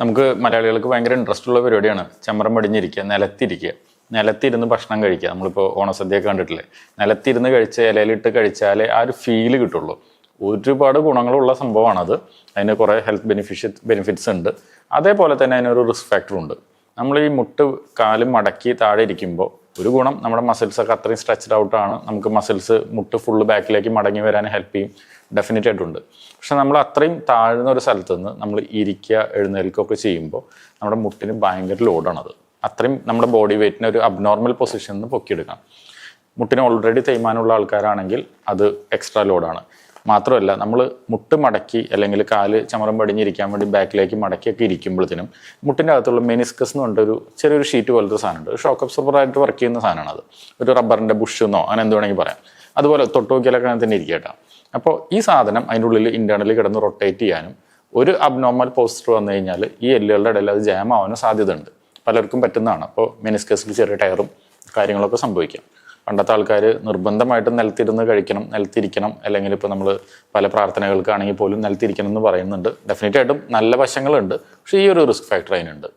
നമുക്ക് മലയാളികൾക്ക് ഭയങ്കര ഇൻട്രസ്റ്റ് ഉള്ള പരിപാടിയാണ് ചമ്മരം പടിഞ്ഞിരിക്കുക, നിലത്തിരുന്ന് ഭക്ഷണം കഴിക്കുക. നമ്മളിപ്പോൾ ഓണസദ്യയൊക്കെ കണ്ടിട്ടില്ലേ, നിലത്തിരുന്ന് കഴിച്ച് ഇലയിലിട്ട് കഴിച്ചാലേ ആ ഒരു ഫീല് കിട്ടുള്ളൂ. ഒരുപാട് ഗുണങ്ങളുള്ള സംഭവമാണത്. അതിന് കുറേ ഹെൽത്ത് ബെനിഫിറ്റ്സ് ഉണ്ട്. അതേപോലെ തന്നെ അതിനൊരു റിസ്ക് ഫാക്ടറും ഉണ്ട്. നമ്മൾ ഈ മുട്ട് കാലും മടക്കി താഴെ ഇരിക്കുമ്പോൾ ഒരു ഗുണം, നമ്മുടെ മസിൽസൊക്കെ അത്രയും സ്ട്രെച്ച്ഡ് ഔട്ടാണ്. നമുക്ക് മസിൽസ് മുട്ട് ഫുള്ള് ബാക്കിലേക്ക് മടങ്ങി വരാൻ ഹെൽപ്പ് ചെയ്യും, ഡെഫിനറ്റ് ആയിട്ടുണ്ട്. പക്ഷെ നമ്മൾ അത്രയും താഴ്ന്ന ഒരു സ്ഥലത്ത് നിന്ന് നമ്മൾ ഇരിക്കുക എഴുന്നേൽക്കുകയൊക്കെ ചെയ്യുമ്പോൾ നമ്മുടെ മുട്ടിന് ഭയങ്കര ലോഡാണത്. അത്രയും നമ്മുടെ ബോഡി വെയ്റ്റിനെ ഒരു അബ്നോർമൽ പൊസിഷനിൽ നിന്ന് പൊക്കിയെടുക്കാം. മുട്ടിന് ഓൾറെഡി തേയ്മാനമുള്ള ആൾക്കാരാണെങ്കിൽ അത് എക്സ്ട്രാ ലോഡാണ്. മാത്രമല്ല, നമ്മൾ മുട്ട് മടക്കി അല്ലെങ്കിൽ കാല് ചമരം പടിഞ്ഞിരിക്കാൻ വേണ്ടി ബാക്കിലേക്ക് മടക്കിയൊക്കെ ഇരിക്കുമ്പോഴത്തേനും മുട്ടിൻ്റെ അകത്തുള്ള മെനിസ്കസ് എന്ന് പറഞ്ഞിട്ടൊരു ചെറിയൊരു ഷീറ്റ് പോലത്തെ സാധനമുണ്ട്. ഷോക്ക് അബ്സോർബറായിട്ട് വർക്ക് ചെയ്യുന്ന സാധനമാണ് അത്. ഒരു റബ്ബറിൻ്റെ ബുഷെന്നോ അങ്ങനെ എന്ത് വേണമെങ്കിൽ പറയാം. അതുപോലെ തൊട്ടുനോക്കിയാലൊക്കെ അങ്ങനെ തന്നെ ഇരിക്കട്ടെ. അപ്പോൾ ഈ സാധനം അതിൻ്റെ ഉള്ളിൽ ഇൻറ്റേർണലി കിടന്ന് റൊട്ടേറ്റ് ചെയ്യാനും ഒരു അബ്നോർമൽ പോസ്റ്റർ വന്നു കഴിഞ്ഞാൽ ഈ എല്ലുകളുടെ ഇടയിൽ അത് ജാം ആവാനും സാധ്യതയുണ്ട്. പലർക്കും പറ്റുന്നതാണ്. അപ്പോൾ മെനിസ്കസിൽ ചെറിയ ടയറും കാര്യങ്ങളൊക്കെ സംഭവിക്കാം. പണ്ടത്തെ ആൾക്കാർ നിർബന്ധമായിട്ടും നിലത്തിരിക്കണം, അല്ലെങ്കിൽ ഇപ്പോൾ നമ്മൾ പല പ്രാർത്ഥനകൾക്കാണെങ്കിൽ പോലും നിലത്തിരിക്കണം എന്ന് പറയുന്നുണ്ട്. ഡെഫിനറ്റായിട്ടും നല്ല വശങ്ങളുണ്ട്, പക്ഷേ ഈ ഒരു റിസ്ക് ഫാക്ടർ അതിനുണ്ട്.